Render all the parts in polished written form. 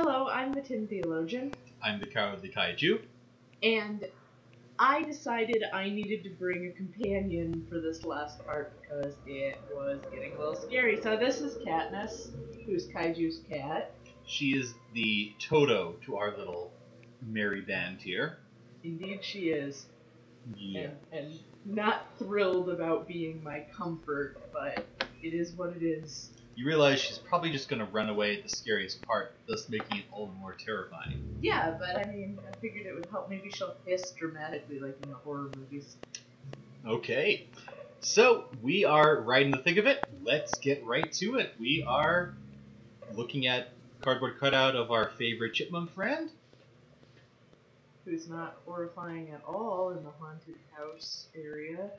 Hello, I'm the Tin Theologian, I'm the Cowardly Kaiju. and I decided I needed to bring a companion for this last part because it was getting a little scary. So this is Katniss, who's Kaiju's cat. She is the Toto to our little merry band here. Indeed she is. Yeah. And not thrilled about being my comfort, but it is what it is. You realize she's probably just going to run away at the scariest part, thus making it all the more terrifying. Yeah, but I mean, I figured it would help. Maybe she'll hiss dramatically like in the horror movies. Okay, so we are right in the thick of it. Let's get right to it. We are looking at cardboard cutout of our favorite chipmunk friend. Who's not horrifying at all in the haunted house area.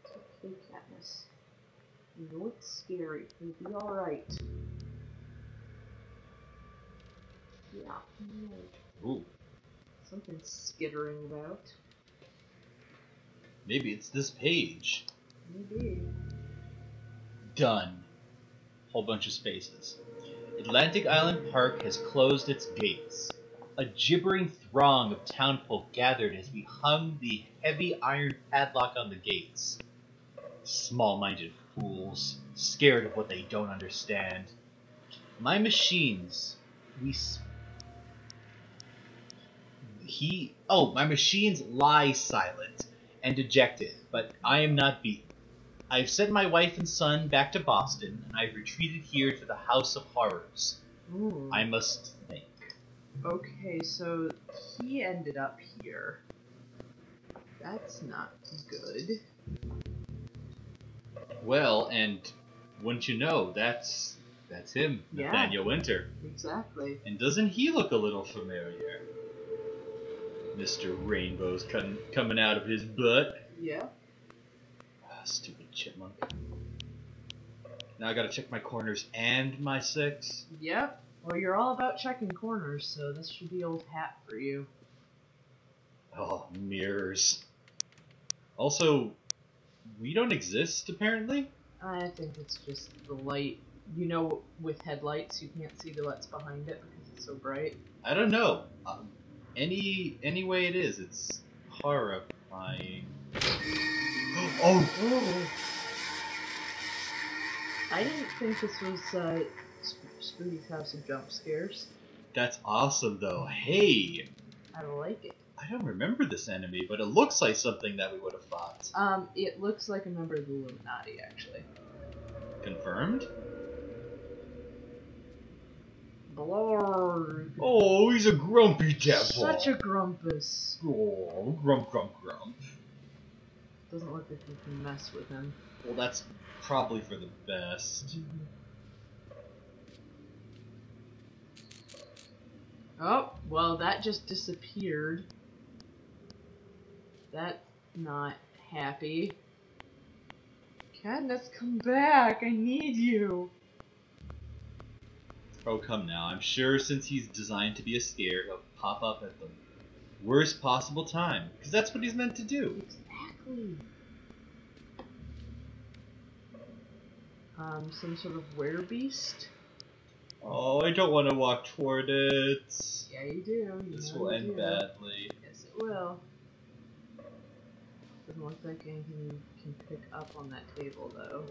It's okay, Katniss. You know it's scary. You'll be alright. Yeah. Ooh, Something skittering about. maybe it's this page. Maybe. Done. Whole bunch of spaces. Atlantic Island Park has closed its gates. A gibbering throng of townfolk gathered as we hung the heavy iron padlock on the gates. Small-minded fools, scared of what they don't understand. My machines, my machines lie silent and dejected, but I am not beaten. I've sent my wife and son back to Boston, and I've retreated here to the House of Horrors. Ooh. I must think. Okay, so he ended up here. That's not good. Well, and wouldn't you know, that's him, Yeah. Nathaniel Winter. Exactly. And doesn't he look a little familiar? Mr. Rainbow's coming out of his butt. Yeah. Ah, stupid chipmunk. Now I gotta check my corners and my six. Yep. Well, you're all about checking corners, so this should be old hat for you. Oh, mirrors. Also, we don't exist, apparently? I think it's just the light. You know, with headlights, you can't see what's behind it because it's so bright. I don't know. Any way it is, it's horrifying. Oh! I didn't think this was Spooky's House of Jump Scares. That's awesome, though. Hey! I like it. I don't remember this enemy, but it looks like something that we would have fought. It looks like a member of the Illuminati, actually. Confirmed? Blurg. Oh, he's a grumpy devil. Such a grumpus. Oh, grump. Doesn't look like you can mess with him. Well, that's probably for the best. Oh, well, that just disappeared. That's not happy. Katniss, come back! I need you! Oh, come now. I'm sure since he's designed to be a scare, he'll pop up at the worst possible time. Because that's what he's meant to do. Exactly. Some sort of werebeast? Oh, I don't want to walk toward it. Yeah, you do. This will end badly. Yes, it will. Doesn't look like anything you can pick up on that table, though.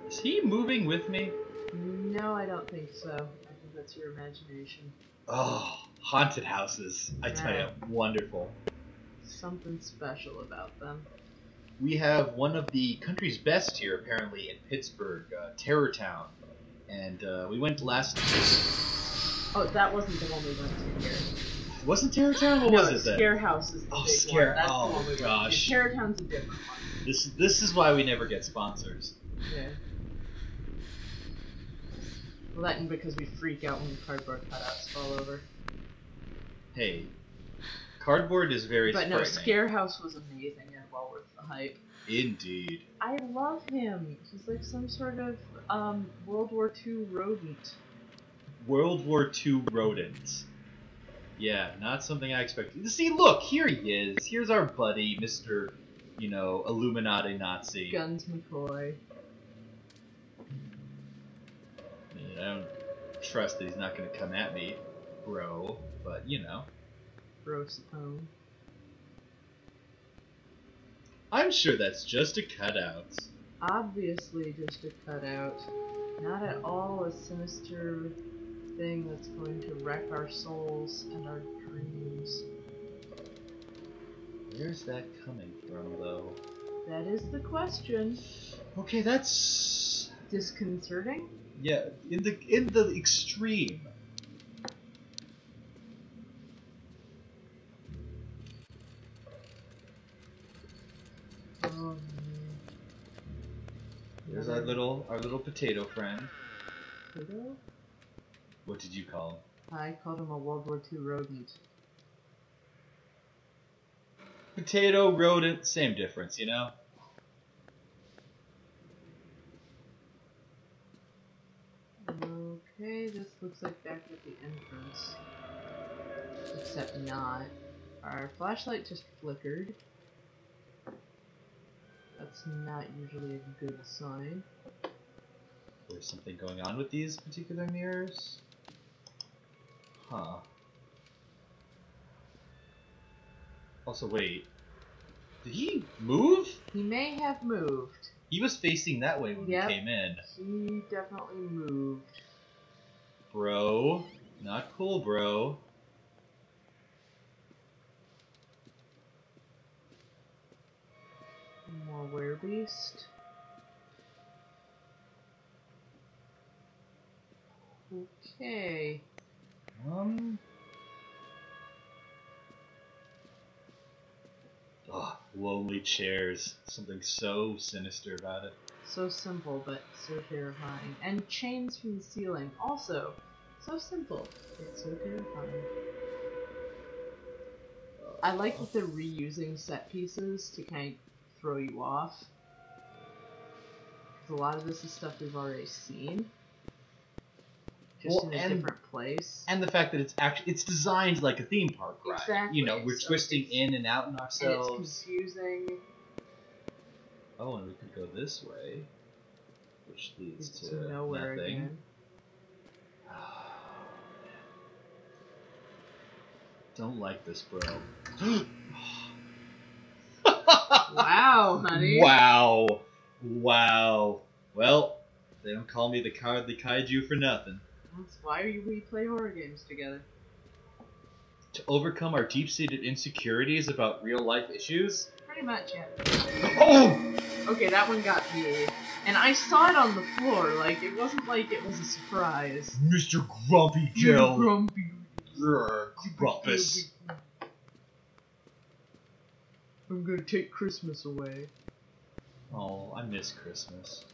Is he moving with me? No, I don't think so. I think that's your imagination. Oh, haunted houses. I tell you, wonderful. Something special about them. We have one of the country's best here, apparently, in Pittsburgh, Terror Town. And we went last... Oh, that wasn't the one we went to here. It wasn't Terror Town? What was it then? Scare House is the big Scare. one. That's the Oh, one we gosh. went to. Terror Town's a different one. This is why we never get sponsors. Yeah. Well, that and because we freak out when cardboard cutouts fall over. Hey, cardboard is very But no, frightening. Scare House was amazing and well worth the hype. Indeed. I love him. He's like some sort of World War II rodent. World War II rodent. Yeah, not something I expected. See, look, here he is. Here's our buddy, Mr. Illuminati Nazi. Guns McCoy. I trust that he's not going to come at me, bro. But, you know. Brosapone. I'm sure that's just a cutout. Obviously just a cutout. Not at all a sinister thing that's going to wreck our souls and our dreams. Where's that coming from, though? That is the question. Okay, that's Disconcerting? yeah, in the extreme. Oh, There's our little potato friend. Potato? What did you call him? I called him a World War II rodent. Potato, rodent, same difference, you know? Okay, this looks like back at the entrance. Except not. Our flashlight just flickered. That's not usually a good sign. There's something going on with these particular mirrors? Huh. Also, wait. Did he move? He may have moved. He was facing that way when we came in. He definitely moved. Bro. Not cool, bro. More werebeast. Okay. Lonely chairs. Something so sinister about it. So simple, but so terrifying. And chains from the ceiling. Also, so simple, but so terrifying. I like that they're reusing set pieces to kind of throw you off. Because a lot of this is stuff we've already seen. Just in a different place. And the fact that it's designed like a theme park ride. Exactly. You know, we're twisting in and out in ourselves. And it's confusing. Oh, and we could go this way, which leads to nowhere nothing. again. Don't like this, bro. Wow, honey. Wow. Wow. Well, they don't call me the kaiju for nothing. That's why we play horror games together. To overcome our deep-seated insecurities about real-life issues? Pretty much, yeah. Oh! Okay, that one got me. And I saw it on the floor, like, it wasn't like it was a surprise. Mr. Grumpy Joe. Grumpy. Grumpus. I'm gonna take Christmas away. Oh, I miss Christmas.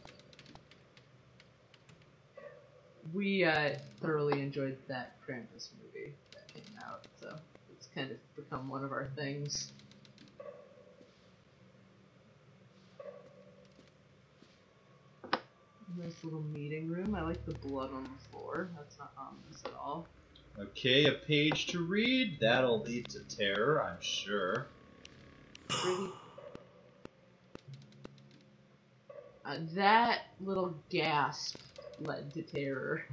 We thoroughly enjoyed that Krampus movie that came out, so it's kind of become one of our things. Nice little meeting room. I like the blood on the floor. That's not ominous at all. Okay, a page to read. That'll lead to terror, I'm sure. Pretty. That little gasp led to terror.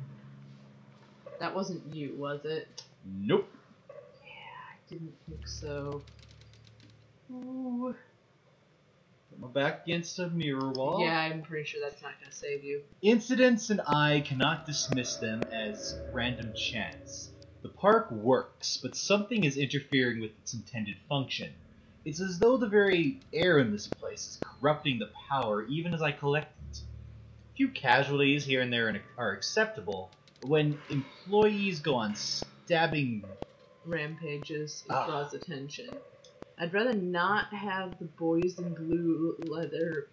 That wasn't you, was it? Nope. Yeah, I didn't think so. Ooh. Put my back against a mirror wall. Yeah, I'm pretty sure that's not gonna save you. Incidents and I cannot dismiss them as random chance. The park works, but something is interfering with its intended function. It's as though the very air in this place is corrupting the power even as I collect it. A few casualties here and there are acceptable, but when employees go on stabbing rampages, it draws attention. I'd rather not have the boys in blue leather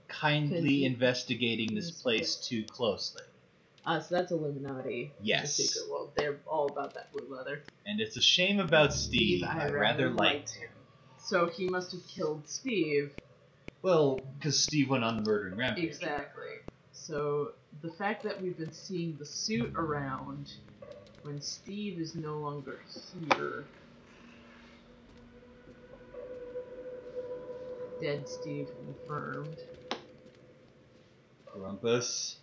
kindly investigating this place too closely. So that's Illuminati. Yes. The secret world. They're all about that blue leather. And it's a shame about Steve. I rather liked him. So he must have killed Steve. Well, because Steve went on the murdering rampage. Exactly. So the fact that we've been seeing the suit around when Steve is no longer here. Dead Steve confirmed. Grumpus.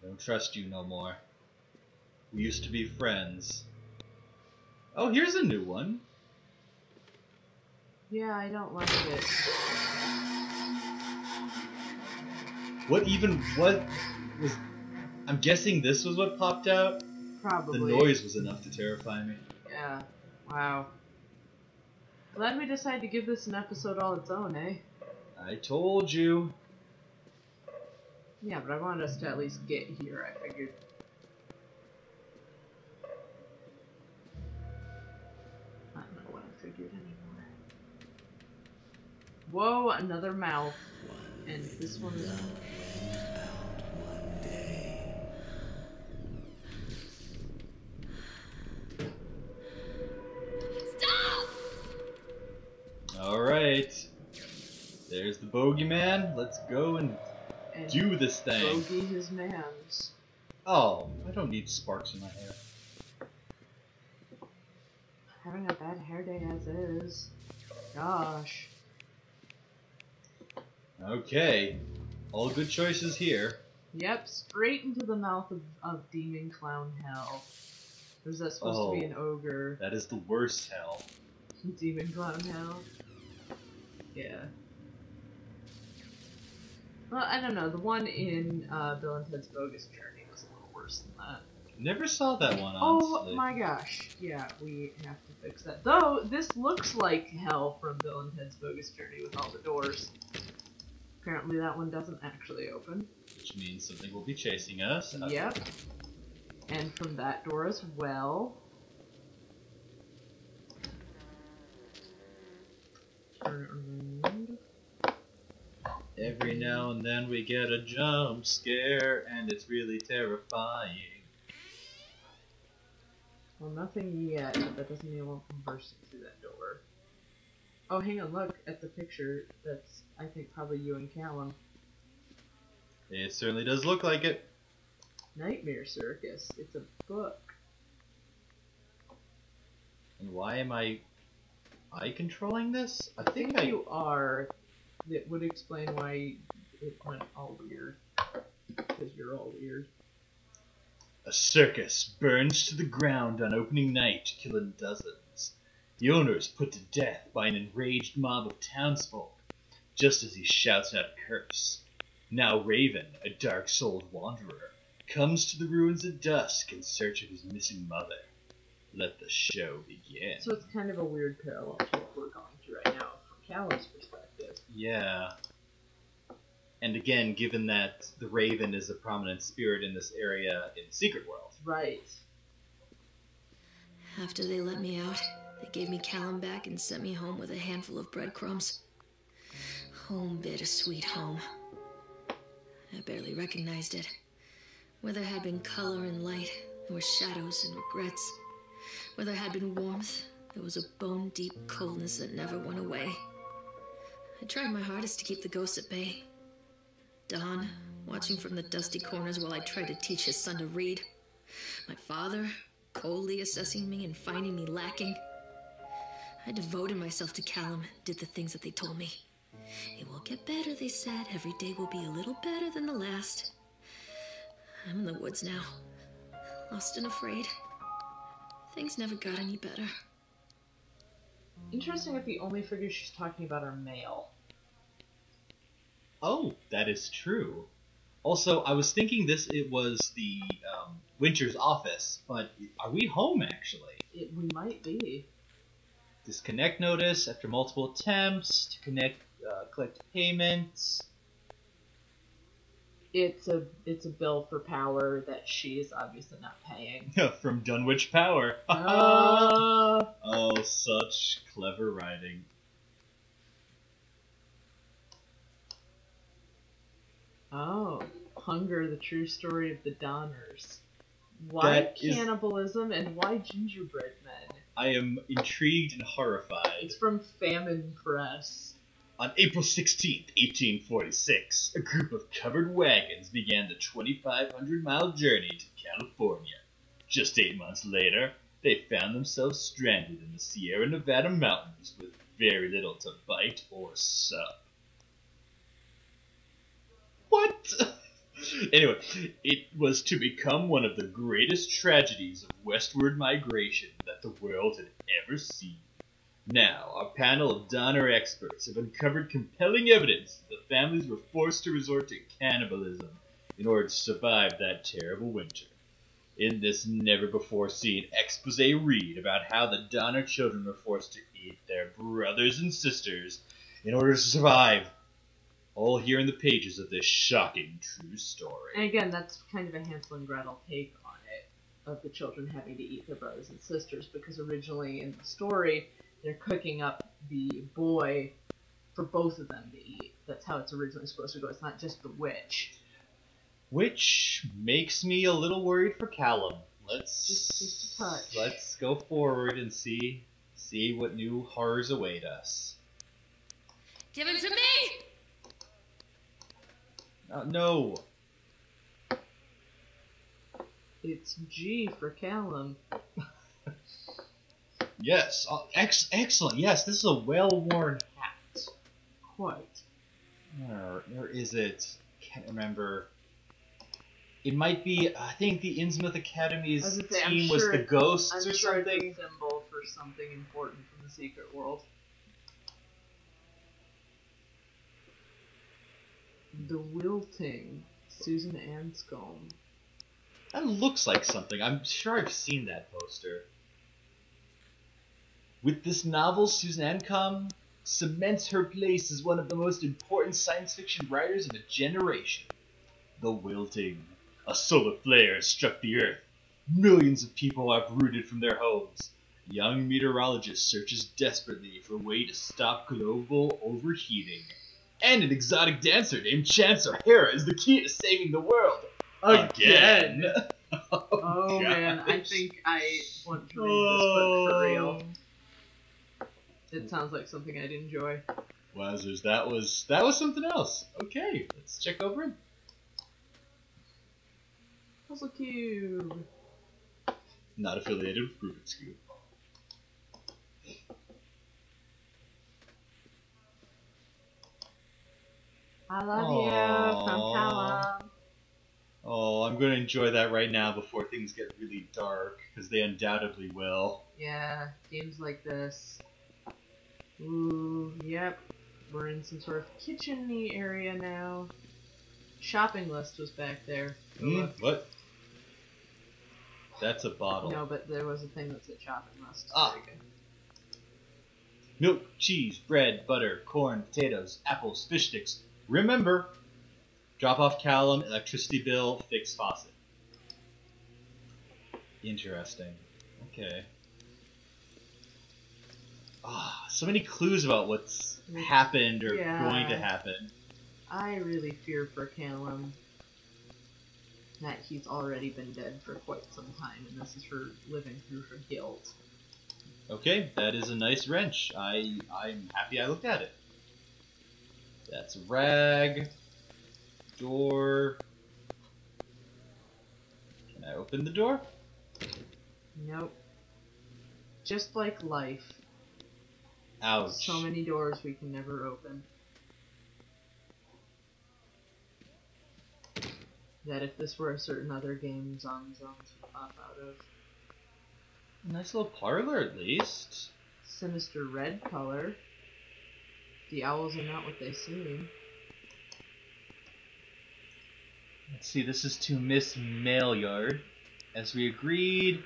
I don't trust you no more. We used to be friends. Oh, here's a new one. Yeah, I don't like it. What was... I'm guessing this was what popped out? Probably. The noise was enough to terrify me. Yeah. Wow. Glad we decided to give this an episode all its own, eh? I told you. Yeah, but I wanted us to at least get here, I figured. I don't know what I figured anymore. Whoa, another mouth. And this one is... Stop! Alright. There's the bogeyman. Let's go and do this thing. Bogey his mans. Oh, I don't need sparks in my hair. Having a bad hair day as is. Gosh. Okay. All good choices here. Yep, straight into the mouth of Demon Clown Hell. Or is that supposed to be an ogre? That is the worst hell. Demon Clown Hell? Yeah. Well, I don't know. The one in Bill and Ted's Bogus Journey was a little worse than that. Never saw that one, Oh honestly. my gosh. Yeah, we have to fix that. Though, this looks like hell from Bill and Ted's Bogus Journey with all the doors. Apparently that one doesn't actually open. Which means something will be chasing us. Yep. And from that door as well. Turn around. Every now and then we get a jump scare, and it's really terrifying. Well, nothing yet, but that doesn't mean it won't come bursting through that door. Oh, hang on, look at the picture. That's, I think, probably you and Callum. It certainly does look like it. Nightmare Circus. It's a book. And why am I controlling this? I think you are. That would explain why it went all weird. Because you're all weird. A circus burns to the ground on opening night, killing dozens. The owner is put to death by an enraged mob of townsfolk, just as he shouts out a curse. Now Raven, a dark-souled wanderer, comes to the ruins at dusk in search of his missing mother. Let the show begin. So it's kind of a weird parallel to what we're going through right now, from Callum's perspective. Yeah. And again, given that the Raven is a prominent spirit in this area in the Secret World. Right. After they let me out, they gave me Callum back and sent me home with a handful of breadcrumbs. Home, bittersweet home. I barely recognized it. Where there had been color and light, there were shadows and regrets. Where there had been warmth, there was a bone-deep coldness that never went away. I tried my hardest to keep the ghosts at bay. Don, watching from the dusty corners while I tried to teach his son to read. My father, coldly assessing me and finding me lacking. I devoted myself to Callum, did the things that they told me. It will get better, they said. Every day will be a little better than the last. I'm in the woods now, lost and afraid. Things never got any better. Interesting that the only figures she's talking about are male. Oh, that is true. Also, I was thinking it was the Winter's office, but are we home actually? We might be. Disconnect notice after multiple attempts to collect payments. It's a bill for power that she is obviously not paying. From Dunwich Power. Oh, such clever writing. Oh, Hunger, the true story of the Donners. Why cannibalism and why gingerbread men? I am intrigued and horrified. It's from Famine Press. On April 16th, 1846, a group of covered wagons began the 2,500-mile journey to California. Just 8 months later, they found themselves stranded in the Sierra Nevada mountains with very little to bite or sup. What? Anyway, it was to become one of the greatest tragedies of westward migration that the world had ever seen. Now, our panel of Donner experts have uncovered compelling evidence that the families were forced to resort to cannibalism in order to survive that terrible winter. In this never-before-seen expose read about how the Donner children were forced to eat their brothers and sisters in order to survive, all here in the pages of this shocking true story. And again, that's kind of a Hansel and Gretel take on it, of the children having to eat their brothers and sisters, because originally in the story, they're cooking up the boy for both of them to eat. That's how it's originally supposed to go. It's not just the witch. Which makes me a little worried for Callum. Just a touch. Let's go forward and see what new horrors await us. Give it to me! No. It's G for Callum. Yes, excellent. Yes, this is a well-worn hat. Quite. Or is it? Can't remember. It might be. I think the Innsmouth Academy's team was the Ghosts or something. It's a symbol for something important from the secret world. The Wilting, Susan Anscombe. That looks like something. I'm sure I've seen that poster. With this novel, Susan Anscombe cements her place as one of the most important science fiction writers of a generation. The Wilting. A solar flare has struck the Earth. Millions of people are uprooted from their homes. A young meteorologist searches desperately for a way to stop global overheating. And an exotic dancer named Chance O'Hara is the key to saving the world. Again! Oh man, I think I want to read this book for real. It sounds like something I'd enjoy. Wowzers, that was something else. Okay, let's check over it. Puzzle Cube. Not affiliated with Rubik's Cube. I love you from Callum. Oh, I'm going to enjoy that right now before things get really dark, because they undoubtedly will. Yeah, games like this. Ooh, yep. We're in some sort of kitchen-y area now. Shopping list was back there. What? That's a bottle. No, but there was a thing that said shopping list. Ah. Milk, cheese, bread, butter, corn, potatoes, apples, fish sticks. Remember, drop off Callum, electricity bill, fix faucet. Interesting. Okay. So many clues about what's happened or going to happen. I really fear for Callum that he's already been dead for quite some time, and this is her living through her guilt. Okay, that is a nice wrench. I'm happy I looked at it. That's a rag. Door. Can I open the door? Nope. Just like life. Ouch. So many doors we can never open. That if this were a certain other game, zones would pop out of. Nice little parlor, at least. Sinister red color. The owls are not what they seem. Let's see, this is to Miss Maillard. As we agreed,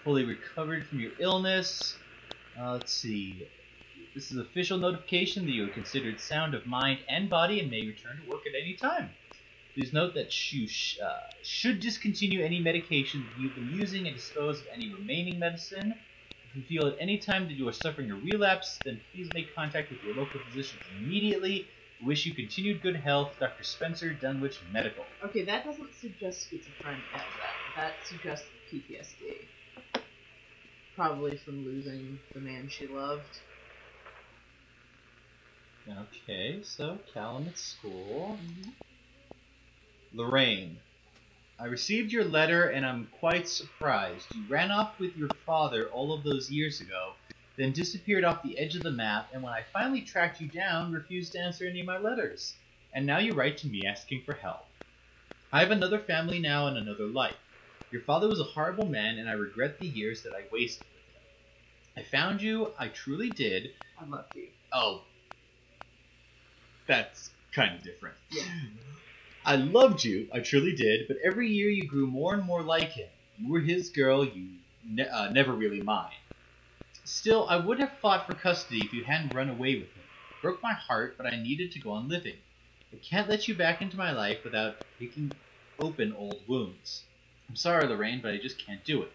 fully recovered from your illness. Let's see. This is official notification that you are considered sound of mind and body and may return to work at any time. Please note that you should discontinue any medication that you've been using and dispose of any remaining medicine. If you feel at any time that you are suffering a relapse, then please make contact with your local physician immediately. We wish you continued good health. Dr. Spencer, Dunwich Medical. Okay, that doesn't suggest schizophrenia. That suggests PTSD. Probably from losing the man she loved. Okay, so Callum at school. Lorraine, I received your letter and I'm quite surprised. You ran off with your father all of those years ago, then disappeared off the edge of the map, and when I finally tracked you down, refused to answer any of my letters. And now you write to me asking for help. I have another family now and another life. Your father was a horrible man, and I regret the years that I wasted with him. I found you, I truly did. I loved you. Oh, that's kind of different. Yeah. I loved you, I truly did, but every year you grew more and more like him. You were his girl, you never really mine. Still, I would have fought for custody if you hadn't run away with him. It broke my heart, but I needed to go on living. I can't let you back into my life without picking open old wounds. I'm sorry, Lorraine, but I just can't do it.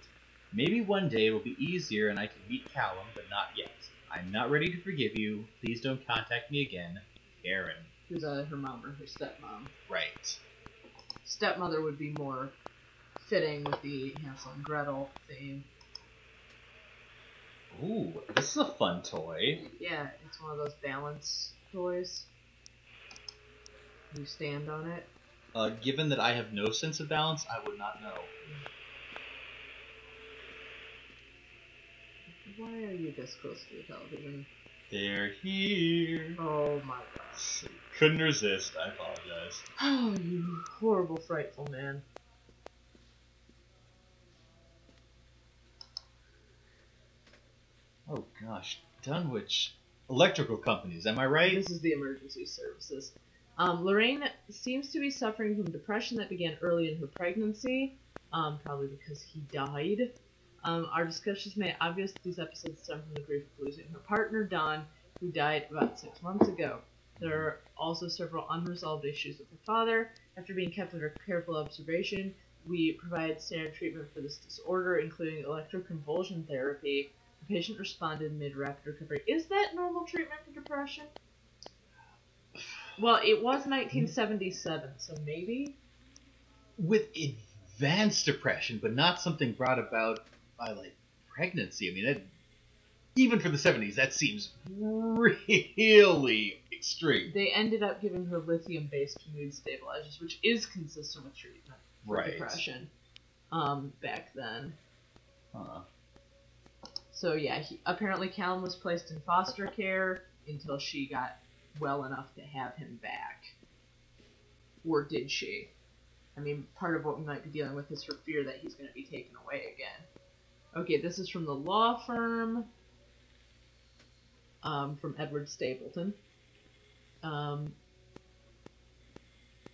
Maybe one day it will be easier and I can meet Callum, but not yet. I'm not ready to forgive you. Please don't contact me again. Karen. Who's her mom or her stepmom. Right. Stepmother would be more fitting with the Hansel and Gretel theme. Ooh, this is a fun toy. Yeah, it's one of those balance toys. You stand on it. Given that I have no sense of balance, I would not know. Why are you this close to the television? They're here. Oh my gosh. Couldn't resist, I apologize. Oh, you horrible, frightful man. Oh gosh, Dunwich Electrical Companies, am I right? This is the emergency services. Lorraine seems to be suffering from depression that began early in her pregnancy, probably because he died. Our discussions made obvious that these episodes stem from the grief of losing her partner, Dawn, who died about 6 months ago. There are also several unresolved issues with her father. After being kept under careful observation, we provide standard treatment for this disorder, including electroconvulsion therapy. The patient responded mid-rapid recovery. Is that normal treatment for depression? Well, it was 1977, so maybe? With advanced depression, but not something brought about by, like, pregnancy. I mean, that, even for the 70s, that seems really extreme. They ended up giving her lithium-based mood stabilizers, which is consistent with treatment for depression back then. Huh. So yeah, apparently Callum was placed in foster care until she got well enough to have him back. Or did she? I mean, part of what we might be dealing with is her fear that he's going to be taken away again. Okay, this is from the law firm, from Edward Stapleton.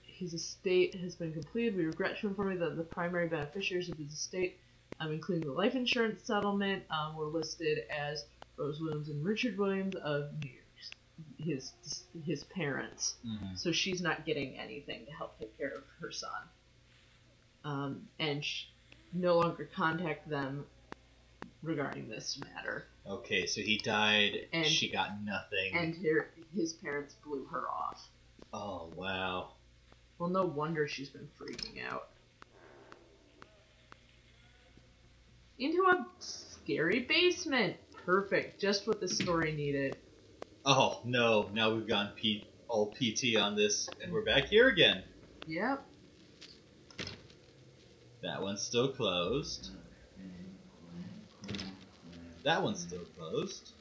His estate has been completed. We regret to inform you that the primary beneficiaries of his estate, including the life insurance settlement, were listed as Rose Williams and Richard Williams of New York, his parents. Mm-hmm. So she's not getting anything to help take care of her son. And no longer contact them regarding this matter. Okay, so he died, and she got nothing. And his parents blew her off. Oh, wow. Well, no wonder she's been freaking out. Into a scary basement. Perfect. Just what the story needed. Oh, no. Now we've gone all PT on this, and we're back here again. Yep. That one's still closed. That one's still closed.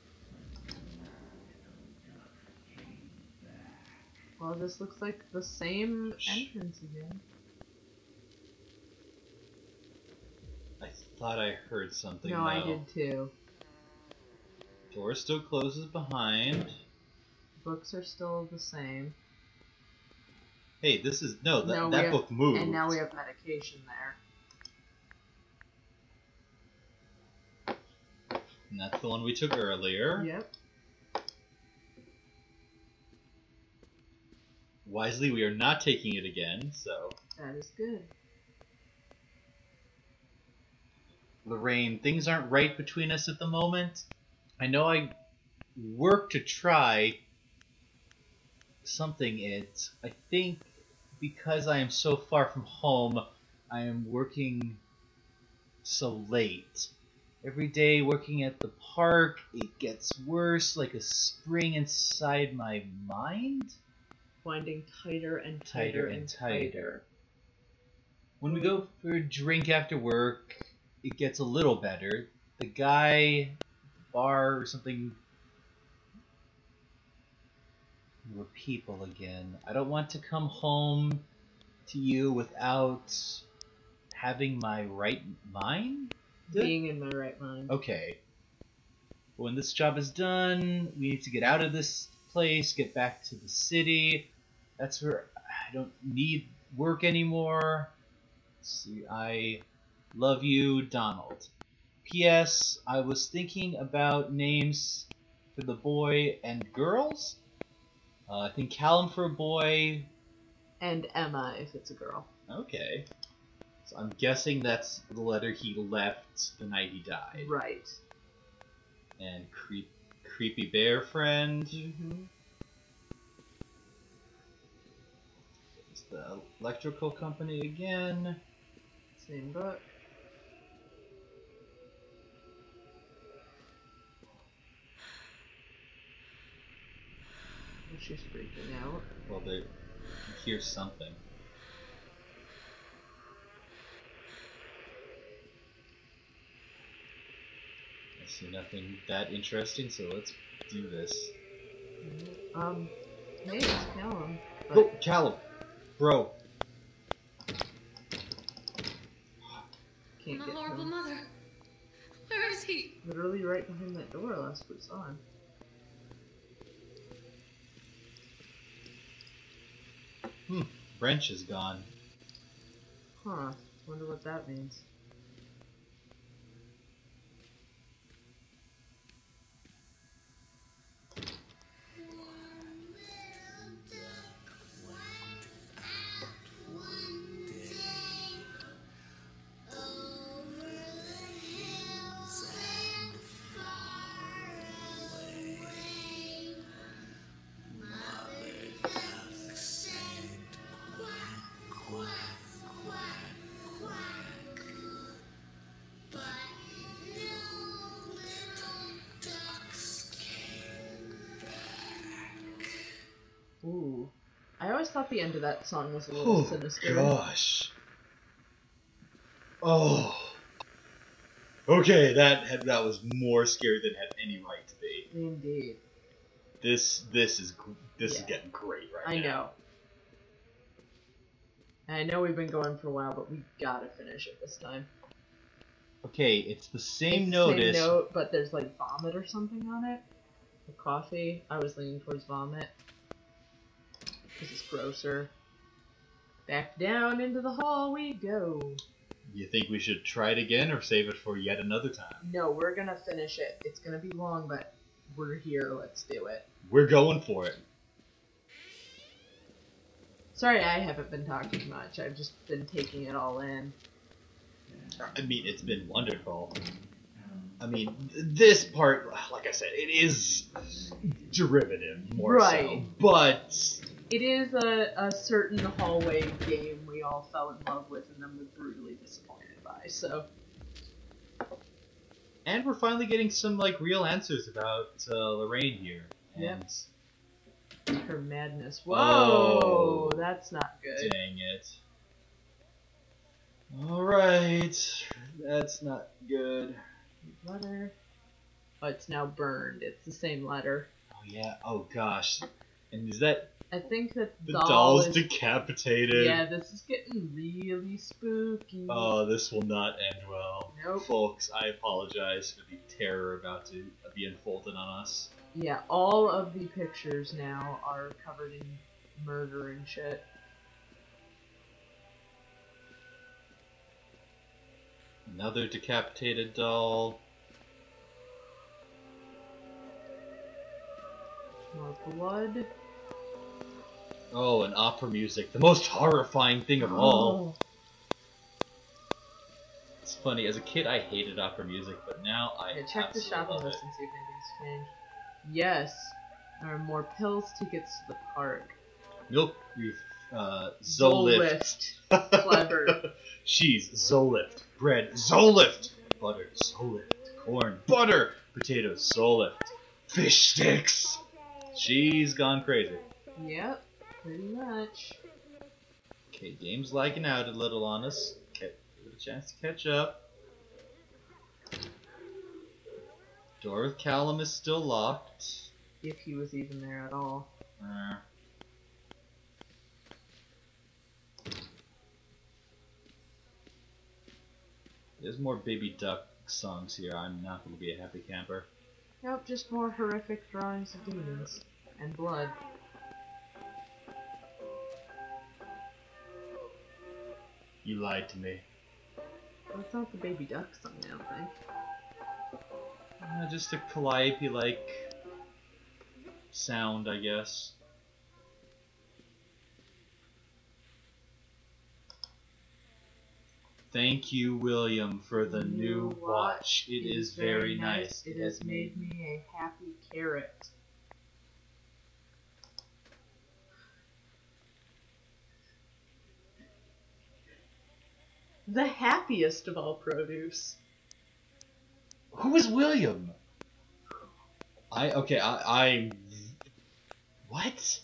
Well, this looks like the same entrance again. I thought I heard something. No, I did too. Door still closes behind. Books are still the same. Hey, this is... No, that book moved. And now we have medication there. And that's the one we took earlier. Yep. Wisely, we are not taking it again, so... That is good. Lorraine, things aren't right between us at the moment. I know I work to try something. I think because I am so far from home, I am working so late. Every day working at the park, it gets worse, like a spring inside my mind. Winding tighter and tighter and tighter. When we go for a drink after work, it gets a little better. The guy, bar or something, we're people again. I don't want to come home to you without having my right mind? Being in my right mind. Okay. When this job is done, we need to get out of this place, get back to the city. That's where I don't need work anymore. Let's see, I love you, Donald. P.S. I was thinking about names for the boy and girls. I think Callum for a boy. And Emma if it's a girl. Okay. So I'm guessing that's the letter he left the night he died. Right. And creepy bear friend. Mm-hmm. It's the electrical company again. Same book. She's freaking out. Well, they hear something. I see nothing that interesting, so let's do this. Hey, it's Callum. But... Oh, Callum! Bro! Can't I'm a get horrible him. mother. Where is he? Literally right behind that door last we saw him. Wrench is gone. Huh. Wonder what that means. Ooh. I always thought the end of that song was a little sinister. Gosh. Oh. Okay, that was more scary than it had any right to be. Indeed. This is getting great right now. I know. And I know we've been going for a while, but we gotta finish it this time. Okay, it's the same It's notice. Same note, but there's like vomit or something on it. Or coffee. I was leaning towards vomit. Because it's grosser. Back down into the hall we go. You think we should try it again or save it for yet another time? No, we're gonna finish it. It's gonna be long, but we're here. Let's do it. We're going for it. Sorry I haven't been talking much. I've just been taking it all in. I mean, it's been wonderful. I mean, this part, like I said, it is derivative more so, Right. but It is a certain hallway game we all fell in love with and then were brutally disappointed by, so... And we're finally getting some, like, real answers about Lorraine here. Yep. And Her madness. Whoa! Oh. That's not good. dang it. Alright. That's not good. Letter. Oh, it's now burned. It's the same letter. Oh, yeah. Oh, gosh. And is that... I think that The doll doll's is... decapitated. Yeah, this is getting really spooky. Oh, this will not end well. Nope. Folks, I apologize for the terror about to be unfolded on us. Yeah, all of the pictures now are covered in murder and shit. Another decapitated doll. More blood. Oh, and opera music. The most horrifying thing of all. It's funny, as a kid I hated opera music, but now I Yeah, check the absolutely shopping love list it. and see if anything's changed. Yes. There are more pills, tickets to the park. Milk, Zolift. Clever. Cheese, Zolift. Bread, Zolift. Butter, Zolift. Corn, butter. Potatoes, Zolift. Fish sticks. She's gone crazy. Yep, pretty much. Okay, game's lagging out a little on us. Get a chance to catch up. Door with Callum is still locked. If he was even there at all. There's more baby duck songs here. I'm not going to be a happy camper. Nope, just more horrific drawings of demons. And blood. You lied to me. Well, it's not the baby duck song, I don't think. Just a calliope-like sound, I guess. Thank you, William, for the new watch. It is very nice. It has made me a happy carrot. The happiest of all produce. Who is William? I'm... What?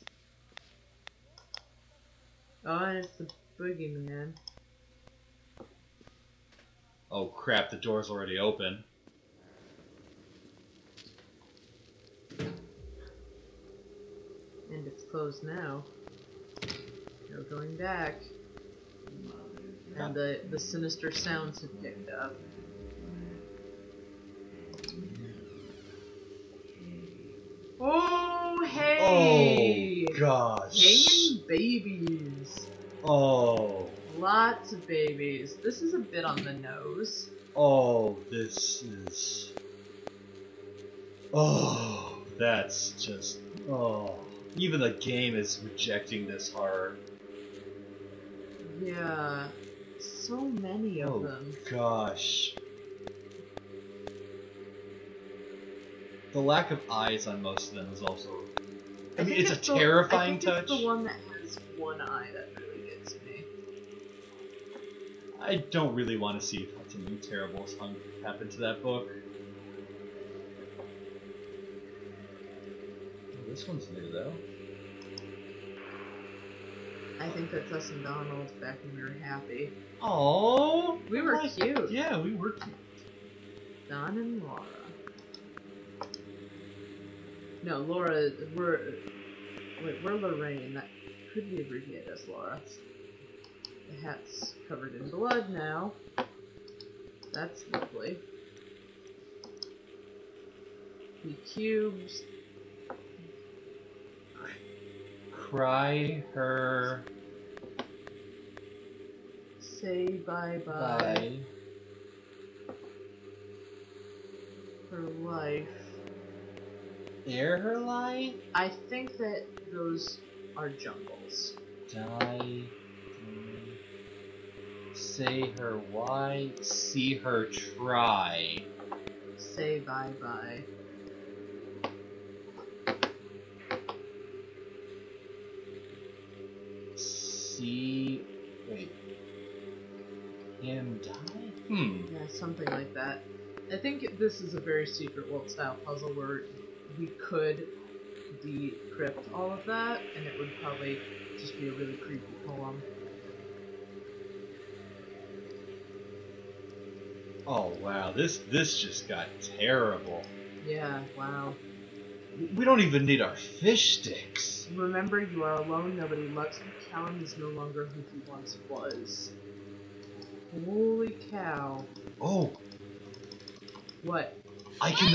Oh, it's the boogeyman. Oh crap, the door's already open. And it's closed now. No going back. And the sinister sounds have picked up. Oh, hey! Oh, gosh. Hanging babies. Oh. Lots of babies. This is a bit on the nose. Oh, this is... Oh, that's just... Oh. Even the game is rejecting this horror. Yeah. So many of them. Oh, gosh. The lack of eyes on most of them is also... I mean, it's a terrifying touch. It's the one that has one eye that really gets me. I don't really want to see something terrible happen to that book. Oh, this one's new, though. I think that's us and Donald back when we were happy. Oh, we were cute. Yeah, we were cute. Don and Laura. No, Laura, we're Lorraine. That could be abbreviated as Laura. The hat's covered in blood now. That's lovely. The cubes. Cry her. Say bye-bye. Bye. Her life. Air her life? I think that those are jungles. Die. Say her why. See her try. Say bye-bye. See... Wait. Him die? Yeah, something like that. I think this is a very Secret World style puzzle where we could decrypt all of that, and it would probably just be a really creepy poem. Oh wow, this just got terrible. Yeah, wow. We don't even need our fish sticks. Remember, you are alone, nobody loves you. Callum is no longer who he once was. Holy cow. Oh. What? I can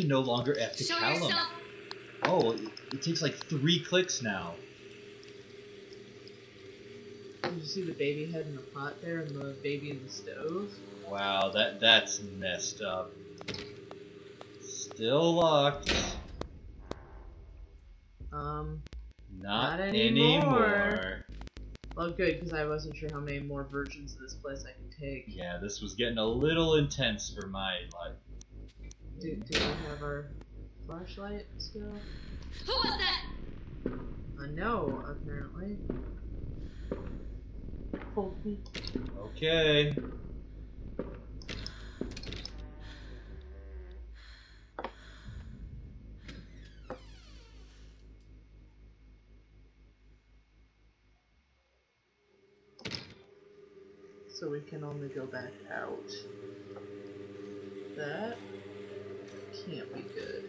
no longer F to Callum. Yourself. Oh, it takes like 3 clicks now. Did you see the baby head in the pot there and the baby in the stove? Wow, that's messed up. Still locked. Not anymore. Well, good, because I wasn't sure how many more versions of this place I could take. Yeah, this was getting a little intense for my life. Do we have our flashlight still? Who was that? No, apparently. Hold me. Okay. So we can only go back out. That can't be good.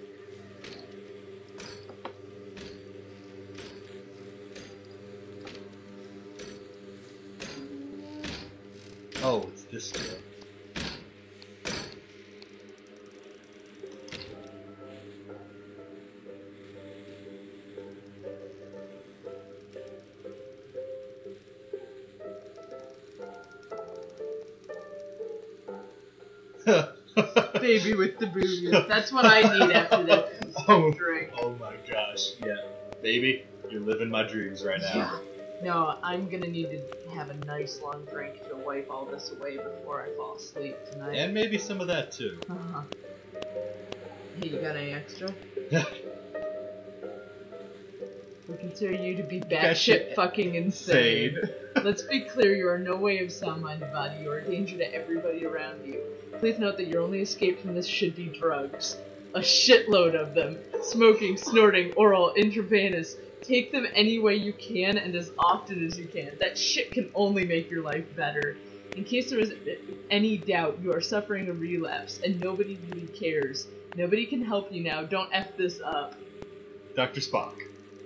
Oh, it's this door. Baby with the boobies. That's what I need after that drink. Oh my gosh, yeah. Baby, you're living my dreams right now. Yeah. No, I'm gonna need to have a nice long drink to wipe all this away before I fall asleep tonight. And maybe some of that too. Hey, you got any extra? We consider you to be batshit fucking insane. Let's be clear, you are no way of sound-minded body. You are a danger to everybody around you. Please note that your only escape from this should be drugs. A shitload of them. Smoking, snorting, oral, intravenous. Take them any way you can and as often as you can. That shit can only make your life better. In case there is any doubt, you are suffering a relapse, and nobody really cares. Nobody can help you now. Don't F this up. Dr. Spock.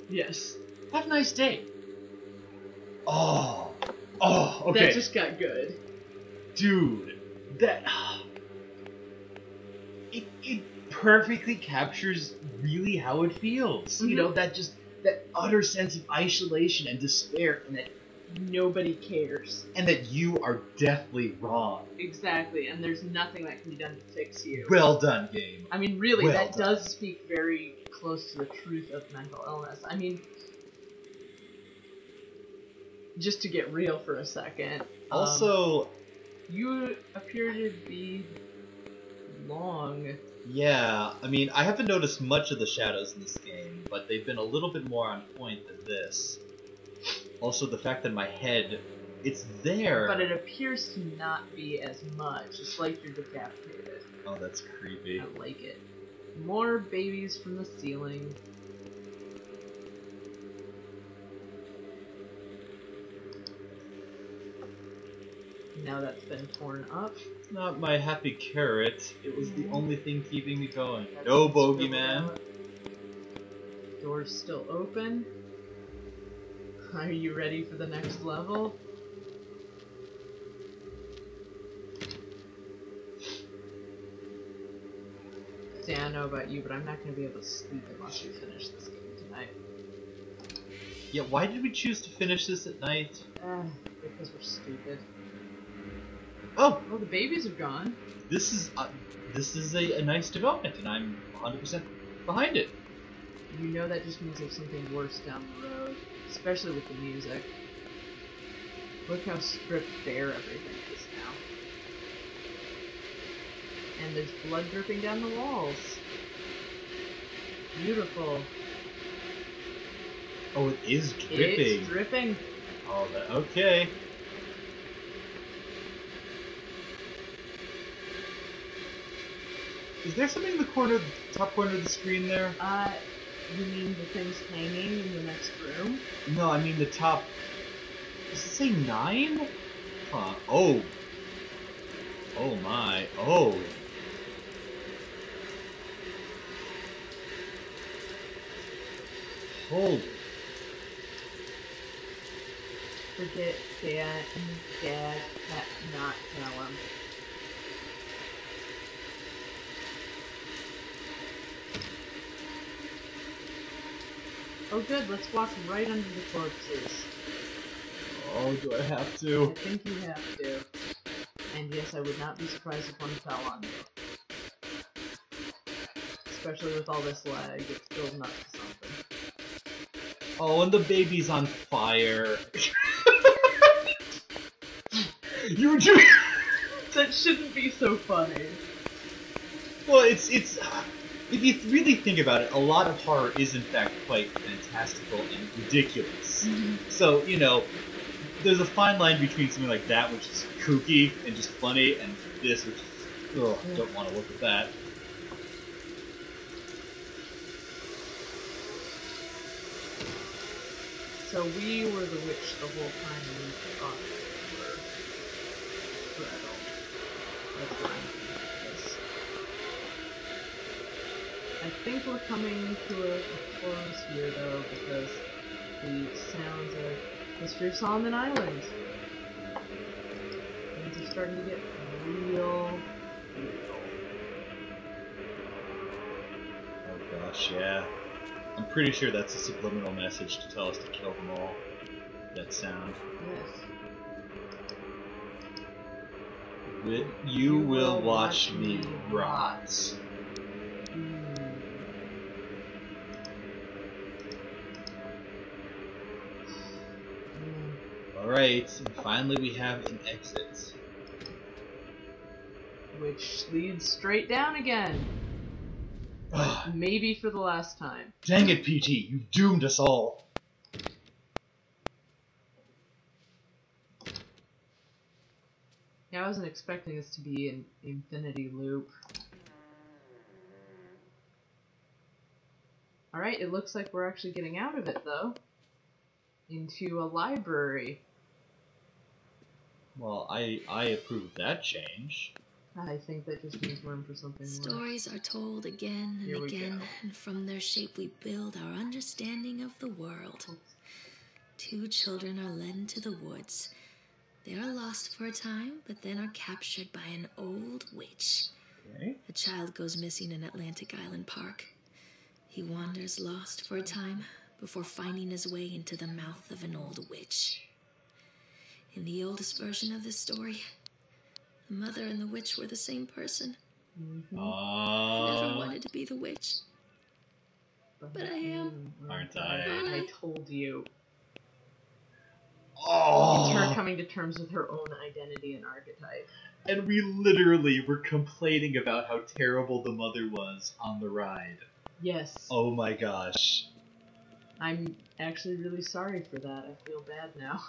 Yes. Have a nice day. Oh, okay. That just got good. Dude, that... It perfectly captures really how it feels. Mm-hmm. You know, that utter sense of isolation and despair, and that nobody cares. And that you are deathly wrong. Exactly, and there's nothing that can be done to fix you. Well done, game. I mean, really, well that done. does speak very close to the truth of mental illness. I mean, just to get real for a second. Also, you appear to be long. Yeah, I mean, I haven't noticed much of the shadows in this game, but they've been a little bit more on point than this. Also, the fact that my head, it's there. But it appears to not be as much. It's like you're decapitated. Oh, that's creepy. I like it. More babies from the ceiling. Now that's been torn up. Not my happy carrot. It was the only thing keeping me going. That's No bogeyman. Door's still open. Are you ready for the next level? See, I don't know about you, but I'm not going to be able to sleep unless we finish this game tonight. Yeah, why did we choose to finish this at night? Because we're stupid. Oh! Well, the babies are gone. This is a nice development, and I'm 100% behind it. You know that just means there's something worse down the road, especially with the music. Look how stripped bare everything is now. And there's blood dripping down the walls. Beautiful. Oh, it is dripping. It's dripping. Oh, okay. Is there something in the corner, the top corner of the screen there? You mean the things hanging in the next room? No, I mean the top. Does it say 9? Huh. Oh. Oh my. Oh. Holy. Forget Dad and Dad not tell him. Oh good, let's walk right under the corpses. Oh, do I have to? I think you have to. And yes, I would not be surprised if one fell on you. Especially with all this lag, it's building up to something. Oh, and the baby's on fire. You were doing... That shouldn't be so funny. Well, it's if you really think about it, a lot of horror is in fact quite fantastical and ridiculous. Mm-hmm. So, you know, there's a fine line between something like that, which is kooky and just funny, and this, which is, ugh, don't want to look at that. So we were the witch the whole time and we thought we were Gretel. That's what I'm thinking. I think we're coming to a close here though, because the sounds of History of Solomon Island. And just starting to get real. Oh gosh, yeah. I'm pretty sure that's a subliminal message to tell us to kill them all. That sound. Yes. You will watch me rot. Alright, and finally we have an exit. Which leads straight down again. But maybe for the last time. Dang it, PT, you've doomed us all. Yeah, I wasn't expecting this to be an infinity loop. Alright, it looks like we're actually getting out of it, though. Into a library. Well, I approve of that change. I think that just means we're in for something more. Stories are told again and again, and from their shape we build our understanding of the world. Two children are led into the woods. They are lost for a time, but then are captured by an old witch. Okay. A child goes missing in Atlantic Island Park. He wanders lost for a time before finding his way into the mouth of an old witch. In the oldest version of this story, the mother and the witch were the same person. I never wanted to be the witch. But I am. Aren't I? I told you. Oh. It's her coming to terms with her own identity and archetype. And we literally were complaining about how terrible the mother was on the ride. Yes. Oh my gosh. I'm actually really sorry for that. I feel bad now.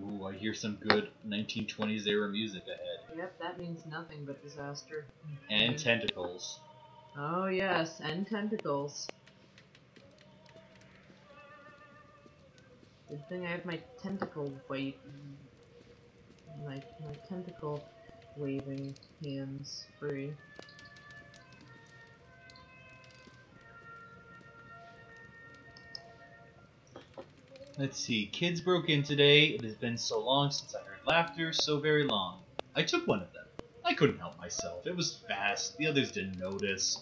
Ooh, I hear some good 1920s era music ahead. Yep, that means nothing but disaster. And tentacles. Oh yes, and tentacles. Good thing I have my tentacle my tentacle waving hands free. Let's see. Kids broke in today. It has been so long since I heard laughter, so very long. I took one of them. I couldn't help myself. It was fast. The others didn't notice.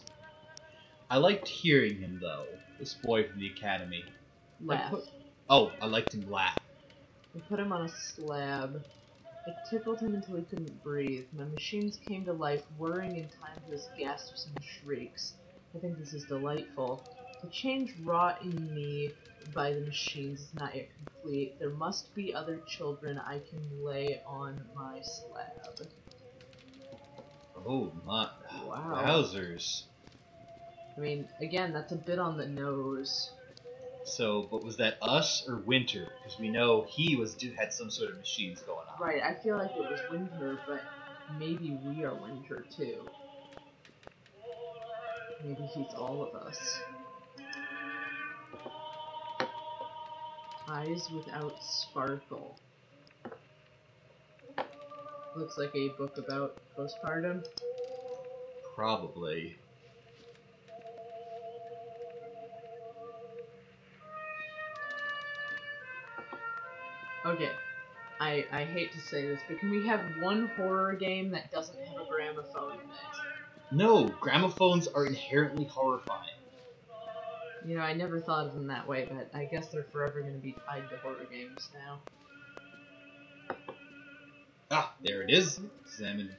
I liked hearing him, though. This boy from the academy. Laugh. I liked him laugh. I put him on a slab. I tickled him until he couldn't breathe. My machines came to life, whirring in time to his gasps and shrieks. I think this is delightful. The change wrought in me by the machines is not yet complete. There must be other children I can lay on my slab. Oh my. Wow. Wowzers. I mean, again, that's a bit on the nose. So, but was that us or Winter? Because we know he had some sort of machines going on. Right, I feel like it was Winter, but maybe we are Winter too. Maybe he's all of us. Eyes without sparkle. Looks like a book about postpartum. Probably. Okay, I hate to say this, but can we have one horror game that doesn't have a gramophone in it? No, gramophones are inherently horrifying. You know, I never thought of them that way, but I guess they're forever going to be tied to horror games now. Ah, there it is. Examine.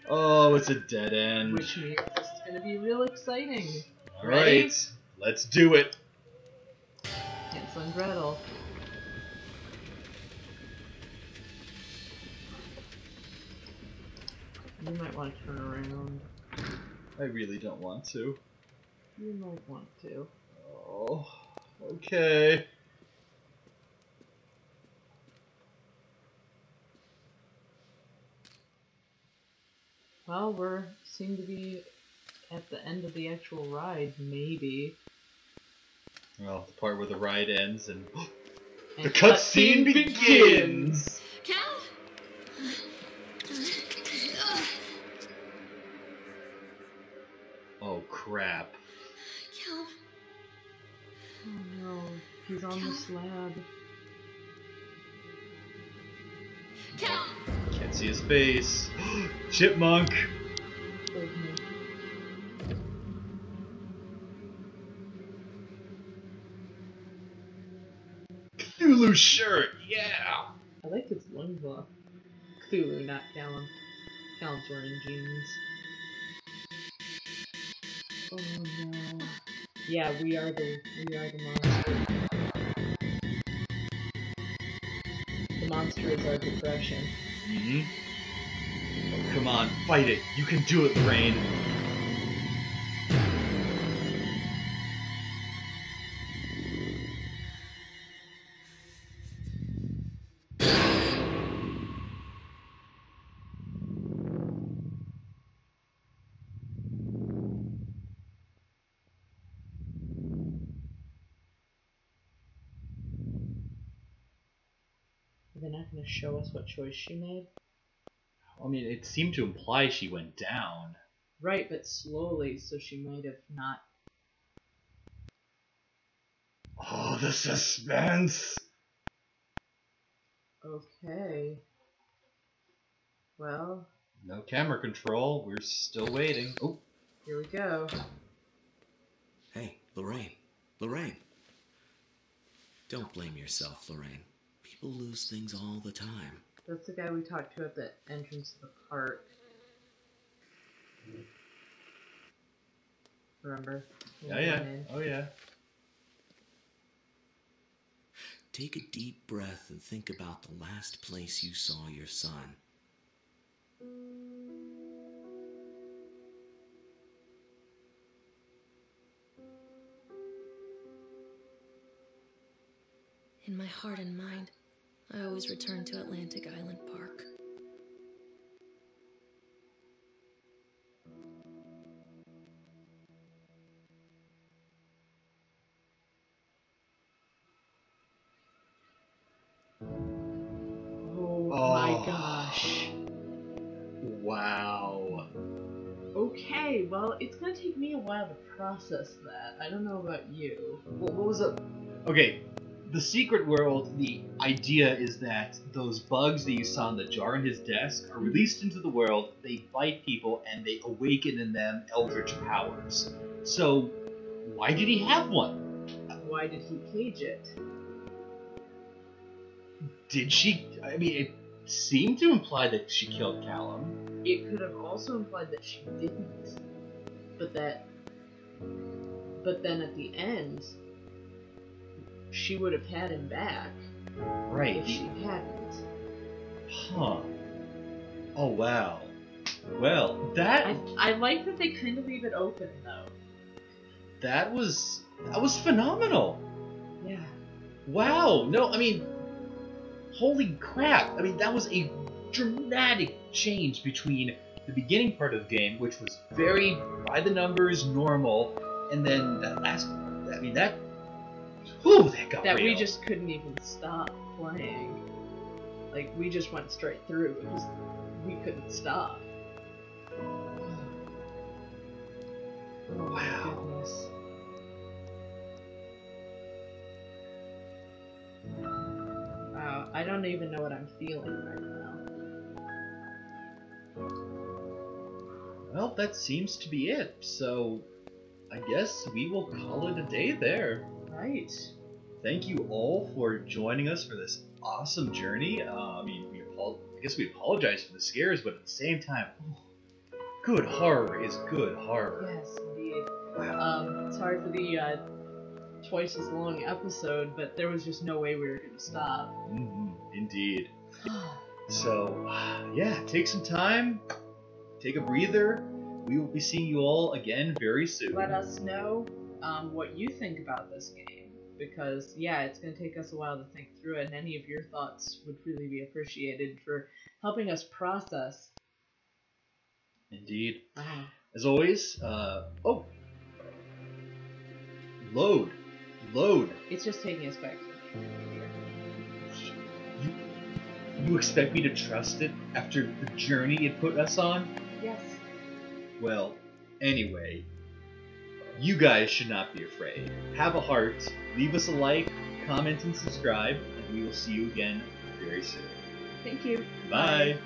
Oh, it's a dead end. Which means this is going to be real exciting. Alright, let's do it. Hansel and Gretel. You might want to turn around. I really don't want to. You might want to. Oh, okay. Well, seem to be at the end of the actual ride, maybe. Well, the part where the ride ends and And the cutscene begins! Cal? Oh, crap. Cal? Oh no. He's on the slab. Callum! Can't see his face. Chipmunk! Cthulhu shirt, yeah! I like his loincloth. Cthulhu, not Callum. Callum's wearing jeans. Oh no. Yeah, we are the monster. The monster is our depression. Mm-hmm. Oh, come on, fight it. You can do it, Lorraine. They're not going to show us what choice she made? I mean, it seemed to imply she went down. Right, but slowly, so she might have not. Oh, the suspense! Okay. Well, No camera control. We're still waiting. Oh, here we go. Hey, Lorraine. Lorraine. Don't blame yourself, Lorraine. People lose things all the time. That's the guy we talked to at the entrance to the park. Remember? yeah, yeah. Oh, yeah. Take a deep breath and think about the last place you saw your son. In my heart and mind, I always return to Atlantic Island Park. Oh my gosh. Wow. Okay, well, it's gonna take me a while to process that. I don't know about you. What was up? Okay, the secret world, the idea is that those bugs that you saw in the jar on his desk are released into the world, they bite people, and they awaken in them eldritch powers. So, why did he have one? Why did he cage it? Did she? I mean, it seemed to imply that she killed Callum. It could have also implied that she didn't. But then at the end, she would have had him back Right. if she hadn't. Huh. Oh, wow. Well, that I like that they kind of leave it open, though. that was phenomenal. Yeah. Wow. No, I mean, holy crap. I mean, that was a dramatic change between the beginning part of the game, which was very by the numbers, normal, and then that last. I mean, that. Whew, that got That real. we just couldn't even stop playing. Like, we just went straight through because we couldn't stop. Oh my Wow. goodness. Wow, I don't even know what I'm feeling right now. Well, that seems to be it. So, I guess we will call it a day there. Right. Thank you all for joining us for this awesome journey. I mean, I guess we apologize for the scares, but at the same time, good horror is good horror. Yes, indeed. Wow. Sorry for the twice as long episode, but there was just no way we were going to stop. Indeed. So, yeah, take some time, take a breather. We will be seeing you all again very soon. Let us know what you think about this game. Because, yeah, it's going to take us a while to think through it, and any of your thoughts would really be appreciated for helping us process. Indeed. Wow. As always, load. It's just taking us back to You expect me to trust it after the journey it put us on? Yes. Well, anyway, you guys should not be afraid. Have a heart, leave us a like, comment, and subscribe, and we will see you again very soon. Thank you. Bye.